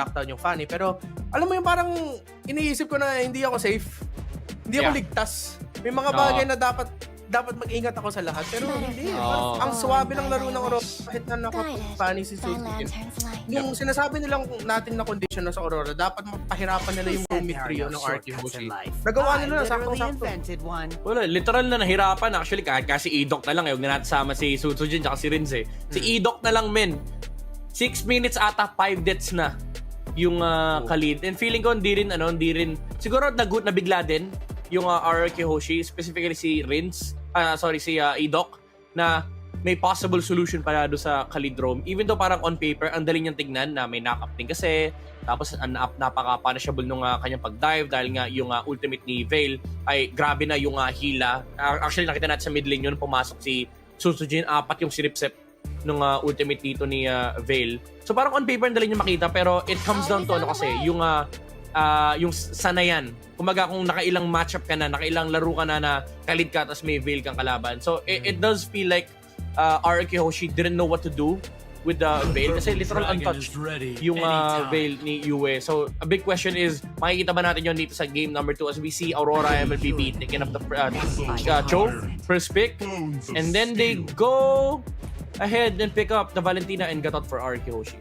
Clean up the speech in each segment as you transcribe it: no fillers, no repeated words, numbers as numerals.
lockdown yung Fanny. Pero alam mo yung parang iniisip ko na hindi ako safe. Hindi ako ligtas. May mga bagay na dapat mag-ingat ako sa lahat. Pero hindi. Ang swabe ng laro ng Aurora kahit na Fanny si Suzuki. Yung sinasabi nilang natin na condition na sa Aurora, dapat mapahirapan nila yung roaming trio ng Arkihoshi. Nagawa nila na saktong-sakto. Wala, literal na nahirapan. Actually, kahit kasi Edok na lang. Huwag na natin sama si Sutsujin at si Rinze. Si Edok na lang, men. 6 minutes ata, 5 deaths na yung Khalid. And feeling ko, hindi rin, siguro nabigla din yung Arkihoshi, specifically si Rinz, si Edok, na may possible solution para do sa Khalid roam. Even though parang on paper, ang dali niyang tignan na may knock-up din kasi. Tapos napaka-punishable nung kanyang pag-dive dahil nga yung ultimate ni Veil ay grabe na yung hila. Actually, nakita natin sa mid lane yun, pumasok si Susujin, 4 yung sinipsip nung ultimate dito ni Veil. So parang on paper, ang dali niya makita, pero it comes down to yung sanayan. Kumbaga kung nakailang matchup ka na, nakailang laro ka na Khalid ka, tapos may Veil kang kalaban. So it does feel like Arkihoshi didn't know what to do with the Veil kasi literal untouched yung Veil ni Yue. So a big question is, makikita ba natin yun dito sa game number 2 as we see Aurora MLBB taking up the Cho, first pick, and then they go ahead and pick up the Valentina and Gatot for Arkihoshi.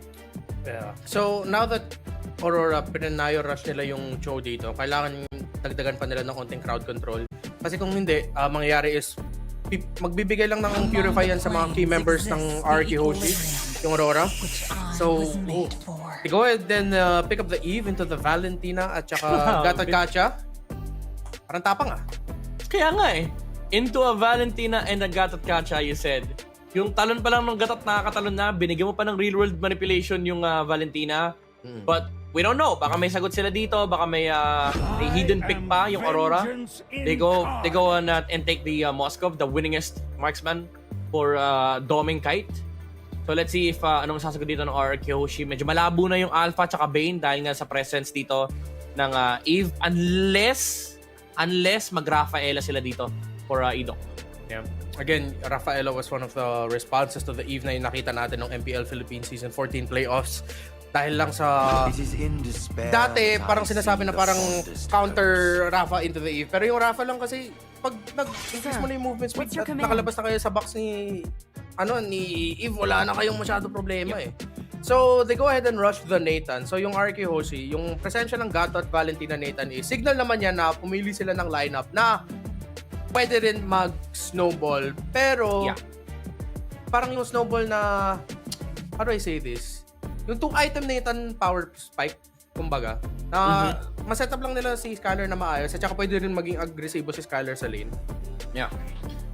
Yeah. So now that Aurora, pinanayo rush nila yung Cho dito, kailangan dagdagan pa nila ng konting crowd control. Kasi kung hindi, mangyayari is magbibigay lang ng purify yan sa mga key members ng Arkihoshi, yung Aurora. So, they go ahead then pick up the Eve into the Valentina at saka Gatot Kacha. Parang tapang Kaya nga into a Valentina and a Gatot Kacha, you said. Yung talon pa lang ng Gatot nakakatalon na, binigyan mo pa ng real world manipulation yung Valentina. But we don't know. Baka may sagot sila dito. Baka may hidden pick pa yung Aurora. They go on and take the Moskov, the winningest marksman for Doming Kite. So let's see if anong sasagot dito ng Arkihoshi. Medyo malabo na yung Alpha tsaka Bane dahil nga sa presence dito ng Eve. Unless mag-Rafaela sila dito for Edok. Yeah. Again, Rafaela was one of the responses to the Eve na yung nakita natin ng MPL Philippines Season 14 playoffs. Dahil lang sa dati parang sinasabi na parang counter Rafa into the Eve, pero yung Rafa lang kasi pag nag-increase mo na yung movement speed at nakalabas na kayo sa box ni Eve, wala na kayong masyado problema So they go ahead and rush the Nathan. So yung Arkihoshi, yung presensya ng Gato at Valentina Nathan is signal naman yan na pumili sila ng lineup na pwede rin mag-snowball, pero parang yung snowball na, how do I say this? Yung 2-item Nathan power spike, kumbaga, maset up lang nila si Skylar na maayos at saka pwede rin maging agresibo si Skylar sa lane. Yeah.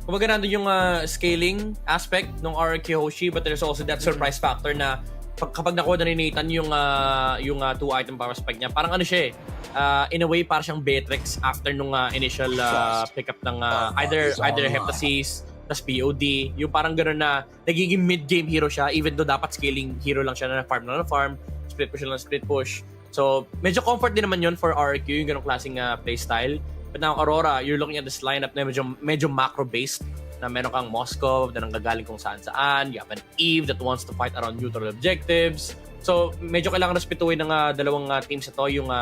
Kumbaga nandun yung scaling aspect ng Arkihoshi, but there's also that surprise factor na kapag nakuha na ni Nathan yung 2-item power spike niya, parang siya in a way, parang siyang Beatrix after nung initial pickup ng either Heptasis, tas POD, yung parang gano'n na nagiging mid-game hero siya, even though dapat scaling hero lang siya na farm, split push lang, split push. So, medyo comfort din naman yun for RQ, yung gano'ng klaseng playstyle. But now, Aurora, you're looking at this lineup na medyo macro-based, na meron kang Moskov, na nanggagaling kung saan-saan, you have an Eve that wants to fight around neutral objectives. So, medyo kailangan respetuhin ng dalawang teams na to, yung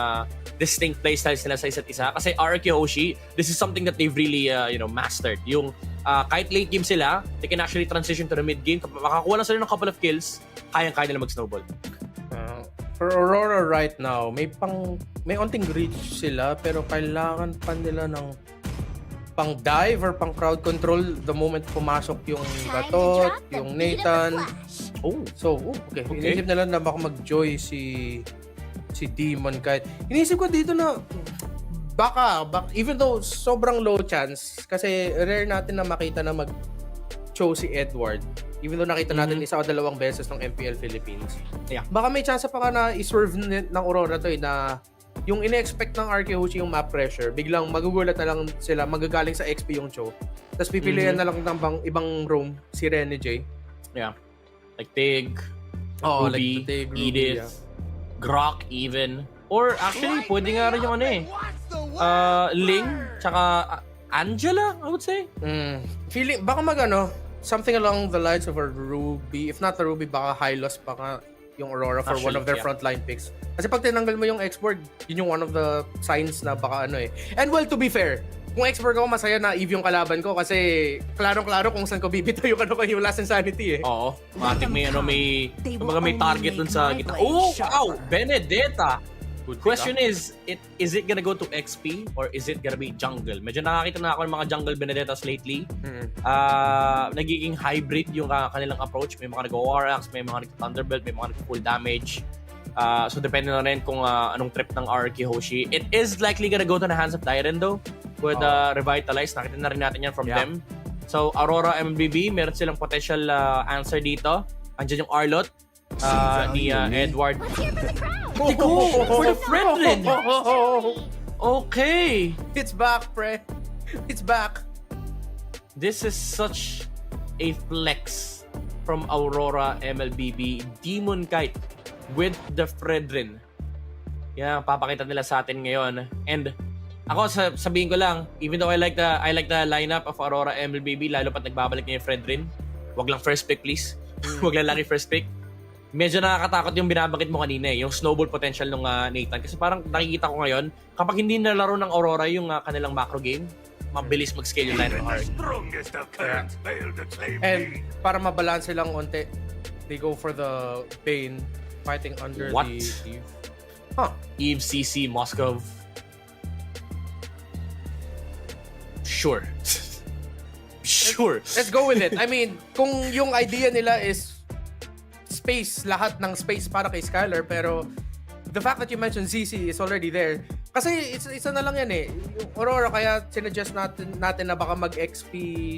distinct playstyles nila sa isa't isa. Kasi Arkihoshi, this is something that they've really mastered. Yung kahit late game sila, they can actually transition to the mid game. Kapag makakuha lang sila ng couple of kills, kayang-kaya nila mag-snowball. For Aurora right now, may onting reach sila, pero kailangan pa nila ng pang dive or pang crowd control the moment pumasok yung Gatot, yung Nathan. Okay. Inisip nila na baka mag-joy si Demon kahit. Inisip ko dito na baka even though sobrang low chance kasi rare natin na makita na mag-show si Edward. Even though nakita natin isa o dalawang beses ng MPL Philippines. Yeah. Baka may chance pa ka na i-swerve ng Aurora to na yung ine-expect ng Arkihoshi yung map pressure, biglang magugulat na lang sila, magagaling sa XP yung Cho. Tapos pipilian na lang ng ibang roam si Rene J. Yeah. Like Tig, Ruby, Edith, Grok even. Or actually, pwede nga rin yung Ling, tsaka Angela, I would say. Feeling, baka something along the lines of a Ruby. If not a Ruby, baka Hylos, baka yung Aurora for one Actually, of their yeah. frontline picks. Kasi pag tinanggal mo yung X-Borg, yun yung one of the signs na baka ano eh. And well, to be fair, kung X-Borg ako, masaya na Eve yung kalaban ko kasi klarong-klaro kung saan ko bibitaw yung ano yung Last Insanity eh. Oo. Matik may kumbaga may target dun sa gitna. Oh, wow! Benedetta! Good Question is it gonna go to XP or is it gonna be jungle? Medyo nakakita na ako ng mga jungle Benedettas lately. Nagiging hybrid yung kanilang approach. May mga nag-War Axe, may mga nag-Thunderbolt, may mga nag-full damage. So depende na rin kung anong trip ng RRQ Hoshi. It is likely gonna go to the hands of Dairen though. With Revitalize, nakita na rin natin yan from them. So Aurora MBB, meron silang potential answer dito. Andiyan yung Arlot ni Edward. Go for the Fredrin! Okay! It's back, pre. It's back. This is such a flex from Aurora MLBB. Demon Kite with the Fredrin. Yan ang papakita nila sa atin ngayon. And ako sabihin ko lang, even though I like the lineup of Aurora MLBB, lalo pat nagbabalik niya yung Fredrin, wag lang first pick please. Wag lang lagi first pick. Medyo nakakatakot yung binabanggit mo kanina yung snowball potential ng Nathan. Kasi parang nakikita ko ngayon, kapag hindi nalaro ng Aurora yung kanilang macro game, mabilis mag-scale yung line ng Arc. And para mabalanse lang onte, they go for the Bane fighting under What? the Eve. Eve, CC, Moskov. Sure. Sure. Let's go with it. I mean, kung yung idea nila is space, lahat ng space para kay Skylar, pero the fact that you mentioned CC is already there. Kasi isa na lang yan eh. Yung Aurora, kaya sinuggest natin na baka mag-XP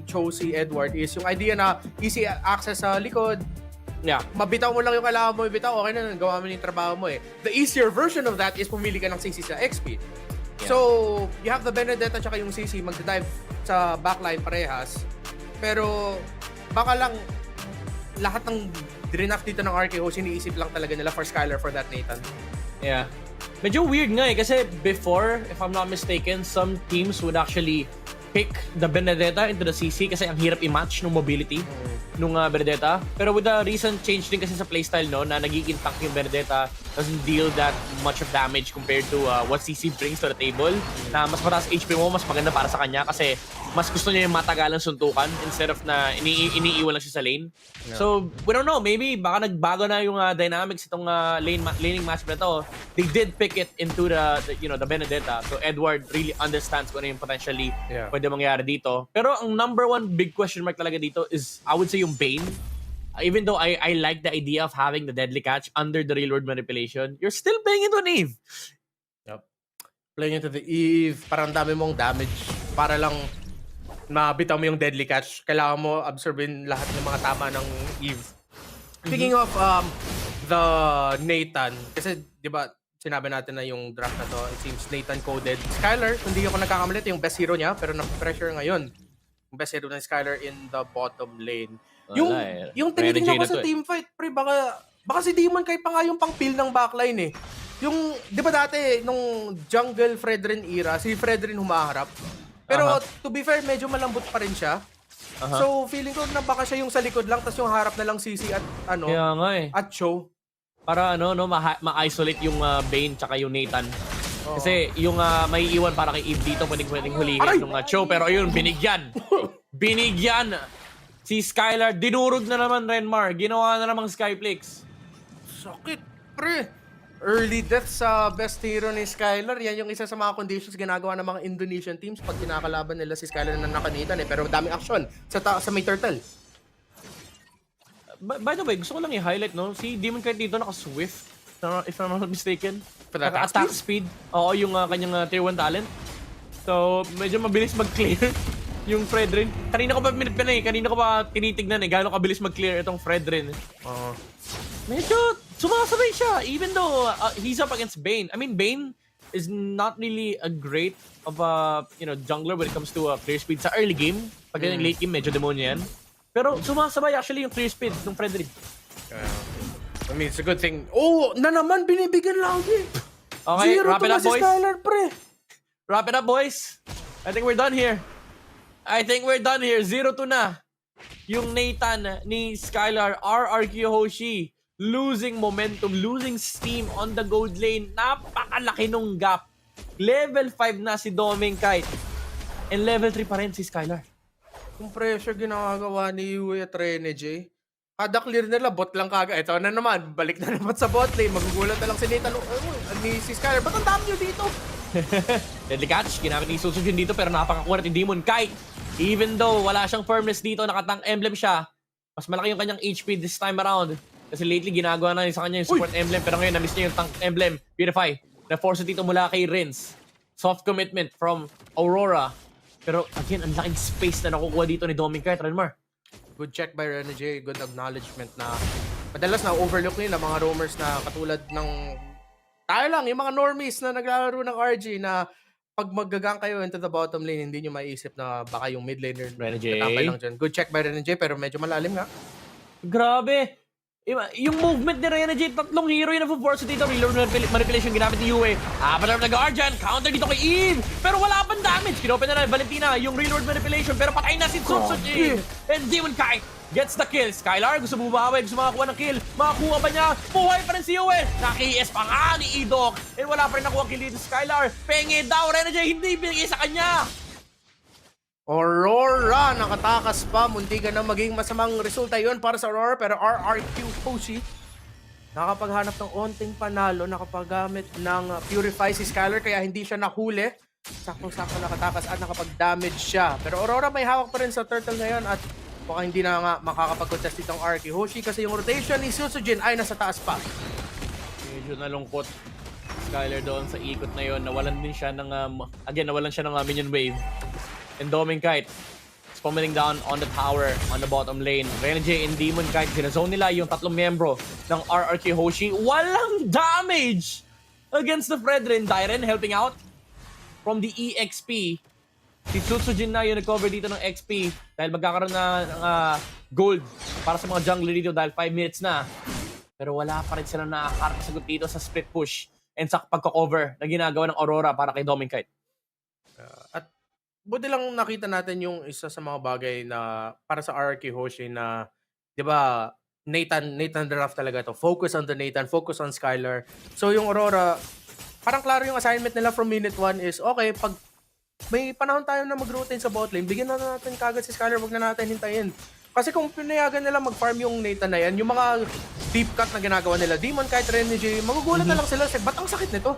Chosi Edward is yung idea na easy access sa likod. Yeah. Mabitaw mo lang yung kailangan mo ibitaw, okay na, gawa mo yung trabaho mo eh. The easier version of that is pumili ka ng CC sa XP. Yeah. So, you have the Benedetta tsaka yung CC magda-dive sa backline parehas. Pero, baka lang lahat ng draft dito ng RKO, siniisip lang talaga nila for Skylar for that Nathan. Yeah. Medyo weird nga eh kasi before, if I'm not mistaken, some teams would actually pick the Benedetta into the CC kasi ang hirap i-match ng mobility nung Benedetta. Pero with the recent change din kasi sa playstyle no, na nagiging tank yung Benedetta, doesn't deal that much of damage compared to what CC brings to the table. Na mas mataas HP mo, mas maganda para sa kanya kasi mas gusto niya yung matagalang suntukan instead of na iniiwan lang siya sa lane. Yeah. So, we don't know. Maybe baka nagbago na yung dynamics itong laning matchup na to. They did pick it into the Benedetta. So, Edward really understands kung ano yung potentially pwede mangyari dito. Pero ang number one big question mark talaga dito is, I would say, yung Bane. Even though I like the idea of having the Deadly Catch under the Real World Manipulation, you're still playing into an Eve. Yep. Playing into the Eve, parang dami mong damage para lang mabitaw mo yung Deadly Catch. Kailangan mo absorbin lahat ng mga tama ng Eve. Speaking of the Nathan, kasi di ba sinabi natin na yung draft na to, it seems Nathan coded. Skylar, kung di ako nagkakamali, ito yung best hero niya, pero na-pressure ngayon. Yung best hero ng Skylar in the bottom lane. Yung tinitingnan ko sa teamfight, pre, baka si Demon Kai pa nga yung pang-peel ng backline eh. Yung, di ba dati, nung jungle Fredrin era, si Fredrin humaharap. Pero to be fair, medyo malambot pa rin siya. So feeling ko na baka siya yung sa likod lang, tapos yung harap na lang CC at at Cho. Para ma-isolate yung Bane tsaka yung Nathan. Kasi yung may iwan para kay Eve dito, pwedeng hulihin ng Cho. Pero ayun, binigyan. Binigyan. Si Skylar, dinurog na naman Renmar. Ginawa na namang Skyflix. Sakit, pre. Early death sa best hero ni Skylar. Yan yung isa sa mga conditions ginagawa ng mga Indonesian teams pag kinakalaban nila si Skylar na nakanitan eh. Pero daming action sa may turtle. By the way, gusto ko lang i-highlight, no? Si Demon Knight dito naka-swift, if I'm not mistaken. For the attack speed. Oo, yung kanyang tier 1 talent. So, medyo mabilis mag-clear yung Fredrin. Kanina ko pa tinitignan eh, gaano kabilis mag-clear itong Fredrin. Medyo sumasabay siya, even though he's up against Bane. I mean, Bane is not really a great of a jungler when it comes to clear speed sa early game. Pag yung late game, medyo demonyo yan. Pero sumasabay actually yung clear speed ng Fredrin. I mean, it's a good thing. Oh, na naman, binibigyan lagi. Okay, wrap it up, boys. Si Skylar, pre. Wrap it up, boys. I think we're done here. 0-2 na. Yung Nathan ni Skylar, RRQ Hoshi losing momentum, losing steam on the gold lane. Napakalaki nung gap. Level 5 na si Doming Kite. And level 3 pa rin si Skylar. Yung pressure ginagawa ni Yue at Rene J. Kada clear nila, bot lang kaga. Ito na naman, balik na naman sa bot lane. Magugulat na lang si Nathan. Ni si Skylar, ba't ang dami nyo dito? Deadly catch, ginamit ni Susujin dito pero napakakuha ni Demon Kite. Even though wala siyang firmness dito, nakatang emblem siya, mas malaki yung kanyang HP this time around. Kasi lately ginagawa na sa kanya yung support emblem pero ngayon na-miss niya yung tank emblem. Purify, na-force dito mula kay Rince. Soft commitment from Aurora. Pero again, ang laking space na nakukuha dito ni Doming Kite, Renmar. Good check by Rene J. Good acknowledgement na madalas na overlook nila mga roamers na katulad ng tayo lang, yung mga normies na naglalaro ng RG na pag maggagang kayo into the bottom lane, hindi nyo maiisip na baka yung mid laner Rene J. katapay lang dyan. Good check by Rene J, pero medyo malalim nga. Grabe! Yung movement ni Rene J, tatlong hero yung na-force dito. Reload manipulation ginamit ni Yue. Apat na nag-guardian. Counter dito kay Eve. Pero wala pang damage. Kinopen na Valentina yung reload manipulation. Pero patay na si Tsutsuji. And Demon Kite gets the kill. Skylar gusto bumawi. Gusto makakuha ng kill. Makakuha ba niya? Buhay pa rin si Yue. Naki-ES pa nga ni Idok. And wala pa rin nakuha kill dito Skylar. Penge daw. Rene J hindi binigay sa kanya. Aurora, nakatakas pa. Munti ka na maging masamang resulta yon para sa Aurora. Pero RRQ Hoshi, nakapaghanap ng onting panalo, nakapaggamit ng Purify si Skylar, kaya hindi siya nahuli. Sakto-sakto nakatakas at nakapag-damage siya. Pero Aurora may hawak pa rin sa turtle ngayon at baka hindi na nga makakapag-contest itong RRQ Hoshi kasi yung rotation ni Susujin ay nasa taas pa. Medyo nalungkot Skylar doon sa ikot na yon. Nawalan din siya ng nawalan siya ng minion wave. And Doming Kite is pummeling down on the tower on the bottom lane. Rene J and Demon Kite, sinazone nila yung tatlong membro ng RRQ Hoshi. Walang damage against the Fredrin. Dyren helping out from the EXP. Si Tsutsuji na yung nag-cover dito ng XP dahil magkakaroon na ng gold para sa mga jungler dito dahil 5 minutes na. Pero wala pa rin sila nakakasagot dito sa split push and sa pagka-cover na ginagawa ng Aurora para kay Doming Kite. At buti lang nakita natin yung isa sa mga bagay na para sa RRQ Hoshi na, di ba, Nathan draft talaga to. Focus on the Nathan, focus on Skylar. So yung Aurora, parang klaro yung assignment nila from minute 1 is, okay, pag may panahon tayo na mag-rotate sa bot lane, bigyan na natin kagad si Skylar, wag na natin hintayin. Kasi kung pinayagan nila mag-farm yung Nathan na yan, yung mga deep cut na ginagawa nila, Demon Kite, Rene J, magugulat na lang sila, ba't ang sakit nito?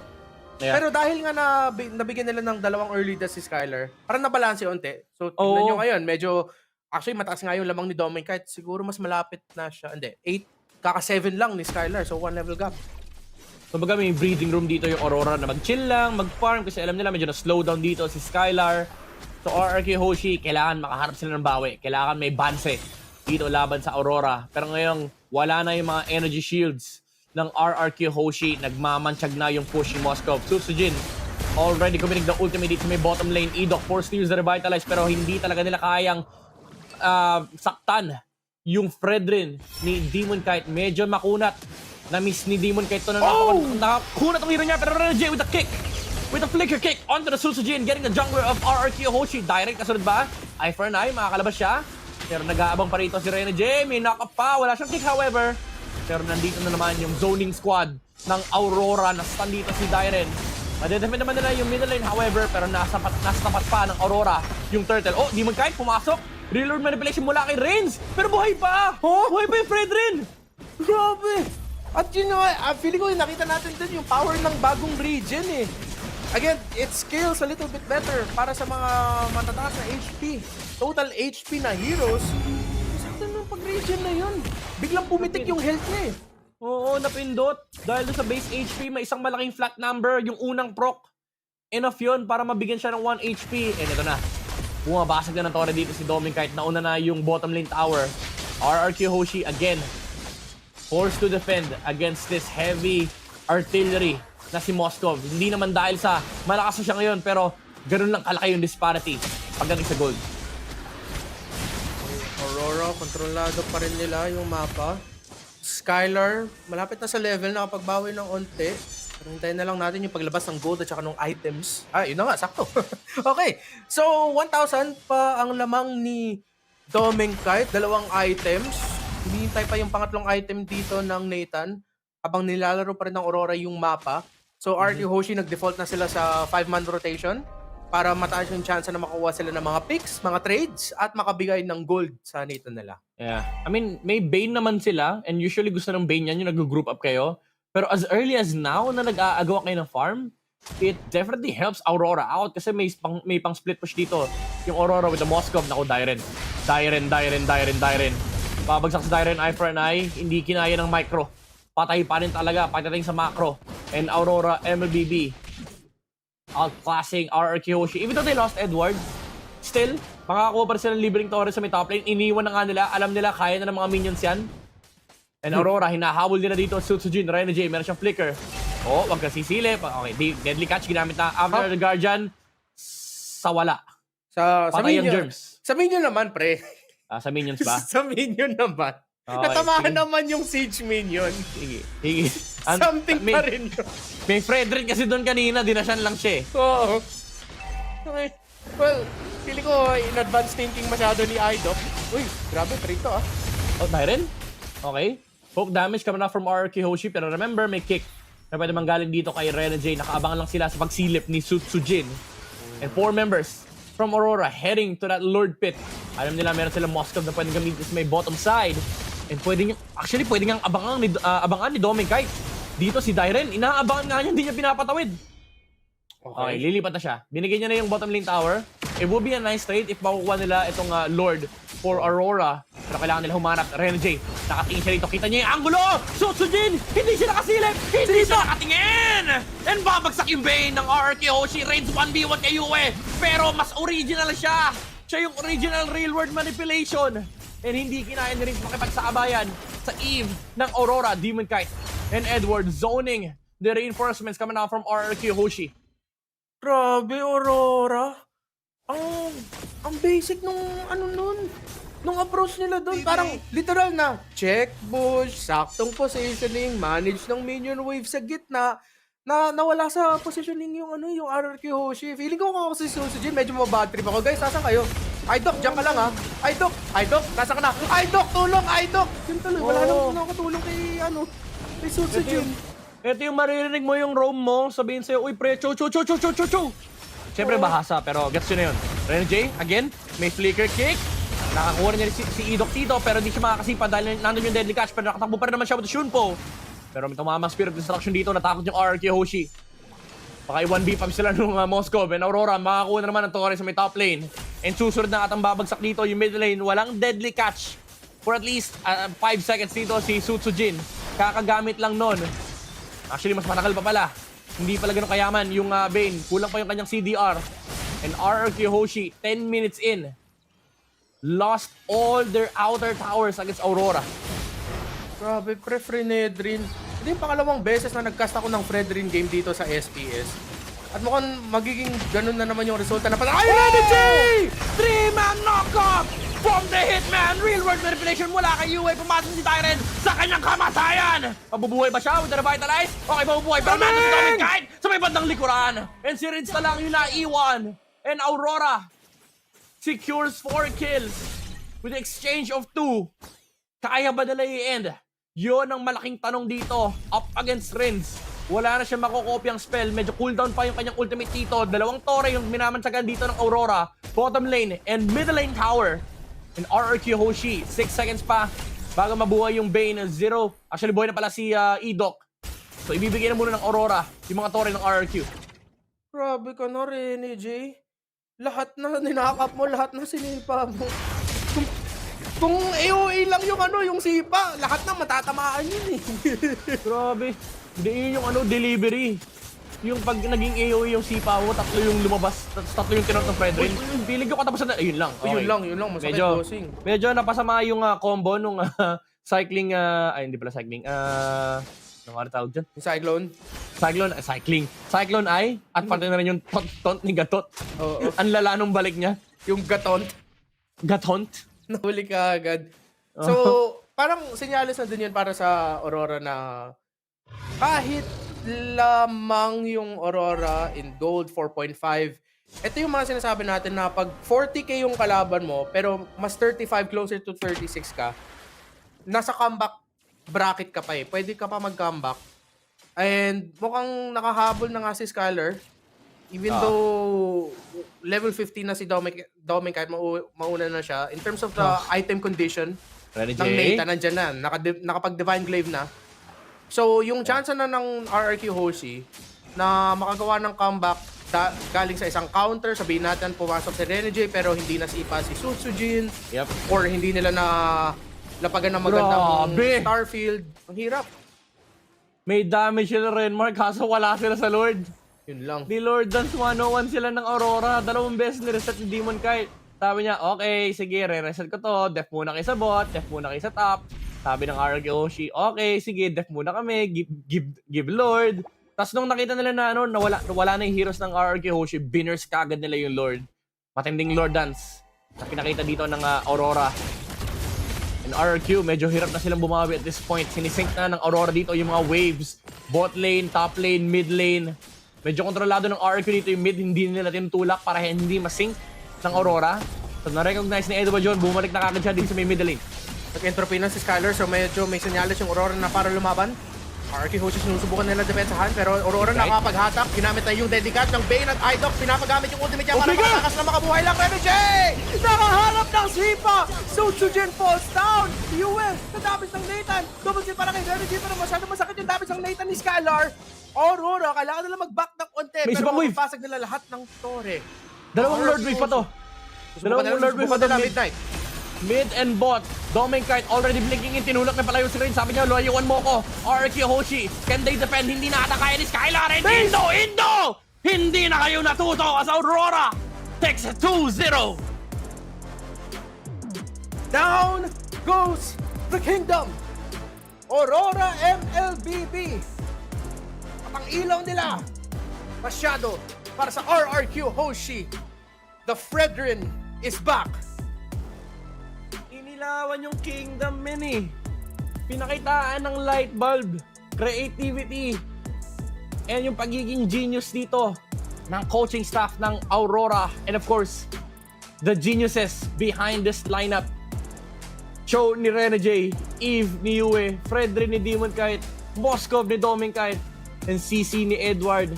Yeah. Pero dahil nga nabigyan nila ng dalawang early deaths si Skylar, parang nabalanse onte. So, tignan nyo ngayon, medyo, actually, mataas nga yung lamang ni Doming Kite. Siguro mas malapit na siya. Hindi, 8, kaka-7 lang ni Skylar. So, 1 level gap. So baga may breathing room dito yung Aurora na mag-chill lang, mag-farm kasi alam nila medyo na-slow down dito si Skylar. So RRQ Hoshi, kailangan makaharap sila ng bawi. Kailangan may banse dito laban sa Aurora. Pero ngayon, wala na yung mga energy shields ng RRQ Hoshi. Nagmamansyag na yung push ni Moskov. Susujin, already committing the ultimate dito sa may bottom lane. Idok, 4 steals na revitalize pero hindi talaga nila kayang saktan yung Fredrin ni Demon Kite. Medyo makunat. Na-miss ni Demon Kite to na nakakunat ang hero niya. Pero Rene J with a kick. With a flicker kick onto the Susujin, getting the jungler of RRQ Hoshi. Direct kasunod ba? Eye for an eye, makakalabas siya. Pero nag-aabang pa rito si Rene J. May knock-up pa. Wala siyang kick however. Pero nandito na naman yung zoning squad ng Aurora. Nastan dito si Dyren. Madedefend naman nila yung middle lane however. Pero nasa tapat pa ng Aurora yung turtle. Oh, Demon Kite pumasok. Reload manipulation mula kay Reigns. Pero buhay pa! Buhay pa yung Fredrin! Grabe! At yun nga, feeling ko nakita natin din yung power ng bagong region eh. Again, it scales a little bit better para sa mga matataas na HP. Total HP na heroes. Sakto nung pag-region na yun. Biglang pumitik yung health niya eh. Oo, napindot. Dahil doon sa base HP, may isang malaking flat number. Yung unang proc. Enough yun para mabigyan siya ng 1 HP. And ito na. Bumabasag na ng tore dito si Doming Kite. Nauna na yung bottom lane tower. RRQ Hoshi again. Forced to defend against this heavy artillery na si Moskov. Hindi naman dahil sa malakas na siya ngayon, pero ganun lang kalaki yung disparity pagdating sa gold. Aurora, kontrolado pa rin nila yung mapa. Skylar, malapit na sa level, nakapagbawi ng onte. Pero hintayin na lang natin yung paglabas ng gold at saka ng items. Yun na nga, sakto. Okay, so 1,000 pa ang lamang ni Doming Kite, 2 items. hinihintay pa yung pangatlong item dito ng Nathan habang nilalaro pa rin ng Aurora yung mapa. So RQ Hoshi nag-default na sila sa 5-man rotation para mataas yung chance na makuha sila ng mga picks, mga trades, at makabigay ng gold sa Nathan nila. Yeah. I mean, may Bane naman sila and usually gusto ng Bane yan yung nag-group up kayo. Pero as early as now na nag-aagawa kayo ng farm, it definitely helps Aurora out kasi may pang split push dito. Yung Aurora with the Moskov, naku, Dyren. Babagsak sa Dyren, eye for an eye, hindi kinaya ng micro. Patay pa rin talaga, pagdating sa macro. And Aurora, MLBB, outclassing RRQ Hoshi. Even though they lost Edward, still, makakakuha pa rin sila ng libreng torre sa may top lane. Iniwan na nga nila, alam nila, kaya na ng mga minions yan. And Aurora, hinahabol nila dito, Sutsujin, Rena J, meron siyang flicker. Oh, wag ka sisilip. Okay, deadly catch, ginamit na after the Guardian, sa wala. Sa Patay ang minion. germs. Sa minion naman, pre. Sa minions ba? Sa minion naman. Okay, Natamahan sige. naman yung siege minion. Sige. Something may, pa rin yun. May Frederick kasi doon kanina, dinasyan lang siya eh. Oo. Okay. Well, pili ko in advance thinking masyado ni Idok. Uy, grabe, trito ah. Oh, Tyren? Okay. Poke damage coming out from RRQ Hoshi, pero remember, may kick na pwede manggaling dito kay Rena J. Nakaabangan lang sila sa pagsilip ni Sutsujin. And 4 members from Aurora heading to that Lord Pit. Alam nila meron silang Moskov na pwede gamitin sa may bottom side. And pwede niyang abangan ni Dominic. Dito si Dyren, inaabangan nga niya, hindi niya pinapatawid. Okay, lilipat na siya. Binigay niya na yung bottom lane tower. It would be a nice trade if makukuha nila itong Lord for Aurora. Pero kailangan nila humanap. Rena J, nakatingin siya rito. Kita niya yung angulo! Sutsujin! Hindi siya nakasilip! Hindi siya nakatingin! And babagsak yung Bane ng RRQ Hoshi. Raids 1v1 kay Yue. Pero mas original siya. Siya yung original real world manipulation. And hindi kinaya na rin makipagsakabayan sa Eve ng Aurora, Demon Kite, and Edward zoning the reinforcements coming out from RRQ Hoshi. Grabe, Aurora. Ang basic nung nung approach nila doon. Parang literal na check bush, saktong positioning, manage ng minion wave sa gitna. Na nawala sa positioning yung yung RRQ Hoshi. Feeling ko kung ako si Sutsujin, medyo mabad trip ako. Guys, nasan kayo? Idok, diyan ka lang ha. Idok, nasa ka na. Idok, tulong, Idok. Yun tuloy, wala nang nakakatulong kay Sutsujin. Ito yung maririnig mo yung roam mo, sabihin sa'yo, uy pre, cho. Siyempre bahasa, pero gets yun na yun. Rena J, again, may flicker kick. Nakakuha na niya si Idok dito, pero hindi siya makakasipa dahil nandun yung deadly catch, pero nakatakbo pa rin naman siya with the Shunpo. Pero may tumamang Spirit Destruction dito, natakot yung RRQ Hoshi. Baka i-1v5 sila nung Moskov and Aurora, makakuha na naman ng torre sa may top lane. And susunod na atang babagsak dito yung mid lane, walang deadly catch. For at least 5 seconds dito si Sutsujin. Kakagamit lang nun. Actually, mas matagal pa pala. Hindi pala ganun kayaman yung Bane. Kulang pa yung kanyang CDR. And RRQ Hoshi, 10 minutes in, lost all their outer towers against Aurora. Grabe, Fredrin. Hindi yung pangalawang beses na nagcast ako ng Fredrin game dito sa SPS. At mukhang magiging ganun na naman yung resulta na parang ay, Rena J! 3-man knockoff from the Hitman! Real world manipulation mula kay Yue. Pumasok si Tyren sa kanyang kamatayan! Mabubuhay ba siya with the revitalize? Okay, mabubuhay. Pero nandun si Dominic Kite sa may bandang likuran. And si Rince na lang yung naiwan. And Aurora secures 4 kills with the exchange of 2. Kaya ba nila i-end? Yun ang malaking tanong dito. Up against Rins. Wala na siya makokopyang spell. Medyo cooldown pa yung kanyang ultimate dito. 2 tore yung minamansagan dito ng Aurora. Bottom lane and middle lane tower. And RRQ Hoshi. 6 seconds pa bago mabuhay yung Bane. 0. Actually, buhay na pala si Idok. So, ibibigay na muna ng Aurora yung mga tore ng RRQ. Grabe ka na, Rene J. Lahat na ninakap mo, lahat na sinipa mo. Kung AOA lang yung sipa, lahat na matatamaan yun eh. Grabe. Hindi yun yung delivery. Yung pag naging AOE yung sipa mo, 3 yung lumabas, tapos 3 yung tinort ng Fredrin. Pilig yung katapusan na, ayun lang. Okay. Yun lang, masakit bossing. Medyo napasama yung combo nung cycling, hindi pala cycling, ano nga tawag dyan? Yung Cyclone Eye, at pati na rin yung tont ni Gatot. Oo. Ang lala nung balik niya. Yung Gatot. Nahuli ka agad. So, parang senyales na din yun para sa Aurora na kahit lamang yung Aurora in gold 4.5, ito yung mga sinasabi natin na pag 40k yung kalaban mo, pero mas 35 closer to 36 ka, nasa comeback bracket ka pa eh. Pwede ka pa mag-comeback. And mukhang nakahabol na nga si Skyler. Even though level 15 na si Dominic kahit mauna na siya. In terms of the item condition, ng Nate, nandyan na. Nakapag-Divine Glaive na. So, yung chance na ng RRQ Hoshi na makagawa ng comeback galing sa isang counter, sabihin natin pumasok si Renegade pero hindi nasipa si Sutsujin. Or hindi nila na lapagan ng magandang Starfield. Ang hirap. May damage sila Renmark kaso wala sila sa Lord. Yun lang. Ni Lord Dance 101 sila ng Aurora. 2 beses ni-reset ni Demon Kite. Sabi niya, okay, sige, re-reset ko to. Def muna kayo sa bot, def muna kayo sa top. Sabi ng RRQ Hoshi, okay, sige, def muna kami, give Lord. Tapos nung nakita nila na, wala na yung heroes ng RRQ Hoshi, binners kagad nila yung Lord. Matinding Lord Dance na pinakita dito ng Aurora. And RRQ, medyo hirap na silang bumawi at this point. Sinisync na ng Aurora dito yung mga waves. Bot lane, top lane, mid lane. Medyo kontrolado ng RRQ dito yung mid, hindi nila tinutulak para hindi masync ng Aurora. So na-recognize ni Edward John, bumalik na kagad siya dito sa may middle lane. Nag-entropy na si Skyler, so medyo may senyales yung Aurora na para lumaban. RRQ Hoshi sinusubukan nila depensahan, pero Aurora nakakapaghatak. Ginamit na yung Deadly Catch ng Bane at Idok. Pinapagamit yung ultimate niya para makatakas na makabuhay lang. Renegade! Nakaharap ng sipa! Sutsujin falls down! US! Sa damage ng Nathan! Double kill para kay Renegade, pero masyado masakit yung damage ng Nathan ni Skylar. Aurora, kailangan nila mag-back ng konti, pero mapapasag nila lahat ng torre. Dalawang Lord Wave pa to. Dalawang Lord Wave pa to midnight. Mid and bot. Dominic Kite already blinking in. Tinulak na pala yung screen. Sabi niya, layuan mo ko. RRQ Hoshi. Can they defend? Hindi na ata kaya ni Skylar. And Indo! Hindi na kayo natuto as Aurora takes 2-0. Down goes the kingdom. Aurora MLBB. At ang ilaw nila, masyado para sa RRQ Hoshi. The Fredrin is back. Inilawan yung kingdom men Pinakitaan ng light bulb, creativity, and yung pagiging genius dito ng coaching staff ng Aurora. And of course, the geniuses behind this lineup. Cho ni Renegade, Eve ni Yue, Fredrin ni Demon Kite, Moskov ni Dominic Kite, and CC ni Edward.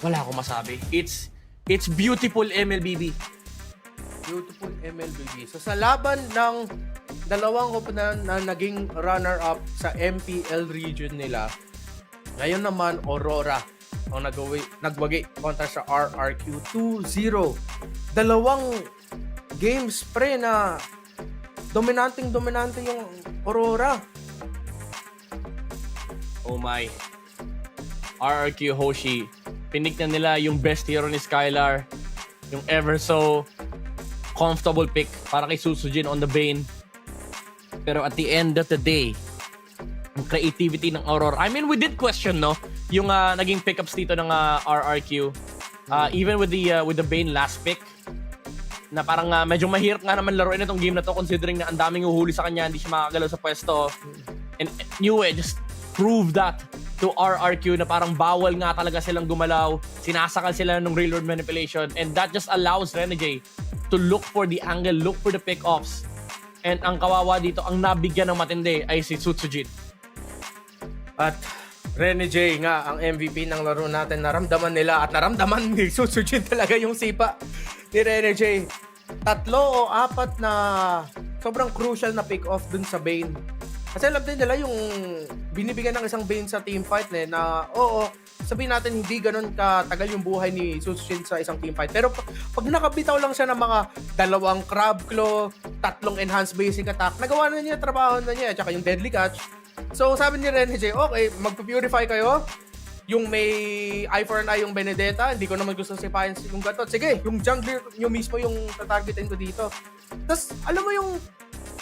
Wala akong masabi. It's beautiful MLBB. Beautiful MLBB. So sa laban ng dalawang koponan na naging runner-up sa MPL region nila, ngayon naman Aurora ang nagwagi kontra sa RRQ 2-0. Dalawang games pre na dominante yung Aurora. Oh my. RRQ Hoshi. Pinik na nila yung best hero ni Skylar. Yung ever so comfortable pick para kay Sutsujin on the Bane. Pero at the end of the day, yung creativity ng Aurora. I mean, we did question, no? Yung naging pickups dito ng RRQ. Even with the Bane last pick. Na parang medyo mahirap nga naman laruin itong game na to considering na ang daming uhuli sa kanya, hindi siya makakagalaw sa pwesto. And Niue just proved that to RRQ na parang bawal nga talaga silang gumalaw. Sinasakal sila ng railroad manipulation. And that just allows Renegade to look for the angle, look for the pick-offs. And ang kawawa dito, ang nabigyan ng matindi ay si Sutsujin. At Renegade nga ang MVP ng laro natin. Naramdaman nila at naramdaman ni Sutsujin talaga yung sipa ni Renegade. 3 o 4 na sobrang crucial na pick-off dun sa Bane. Kasi alam din nila yung binibigyan ng isang Bane sa teamfight na oo, sabihin natin hindi ganun katagal yung buhay ni Sutsujin sa isang teamfight. Pero pag nakabitaw lang siya ng mga 2 Crab Claw, 3 enhanced basic attack, nagawa na niya, trabaho na niya, at saka yung Deadly Catch. So sabi ni Renegade, okay, magpa-purify kayo. Yung may eye for an eye yung Benedetta, hindi ko naman gusto sipahin yung gatot. Sige, yung jungler nyo mismo yung tatargetin ko dito. Tapos, alam mo yung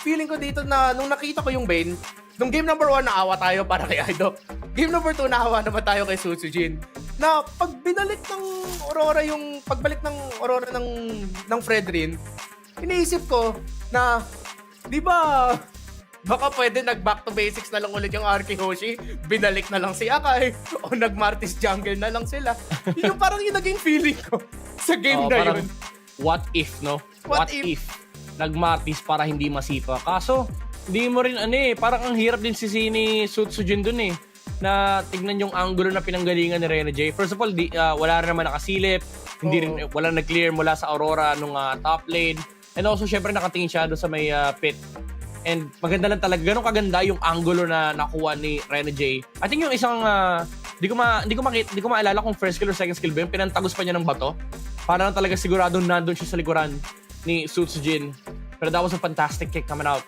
feeling ko dito na nung nakita ko yung Bane, nung game number 1 naawa tayo para kay Idok. Game number 2 naawa naman tayo kay Sutsujin. Na pag binalik ng Aurora yung pagbalik ng Aurora ng Fredrin, iniisip ko na di ba baka pwede nag-back to basics na lang ulit yung RRQ Hoshi, binalik na lang si Akai, o nag-Martis jungle na lang sila. Yun yung parang yung naging feeling ko sa game na yun. What if, no? What if? Nag-Martis para hindi masipa. Kaso, Hindi mo rin parang ang hirap din ni Sutsujin dun na tignan yung angulo na pinanggalingan ni Rene J. First of all, wala rin naman nakasilip, wala nag-clear mula sa Aurora nung top lane. And also, syempre nakatingin siya doon sa may pit. And maganda lang talaga, ganun kaganda yung angulo na nakuha ni Rene J. I think yung isang, di ko maalala kung first skill or second skill ba yun, pinantagos pa niya ng bato. Para lang talaga siguradong nandun siya sa likuran ni Sutsujin. Pero that was a fantastic kick coming out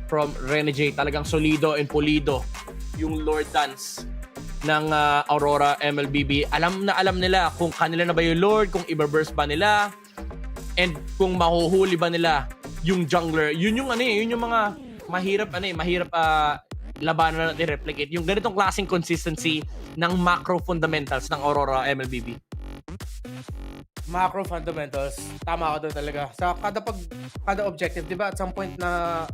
from Rene J. Talagang solido and pulido yung Lord Dance ng Aurora MLBB. Alam nila kung kanila na ba yung Lord, kung iba-burst ba nila, and kung mahuhuli ba nila yung jungler. Yun yung mga mahirap labanan na i-replicate. Yung ganitong klaseng consistency ng macro fundamentals ng Aurora MLBB. Macro fundamentals, tama ka doon talaga. Sa kada objective, 'di ba? At some point na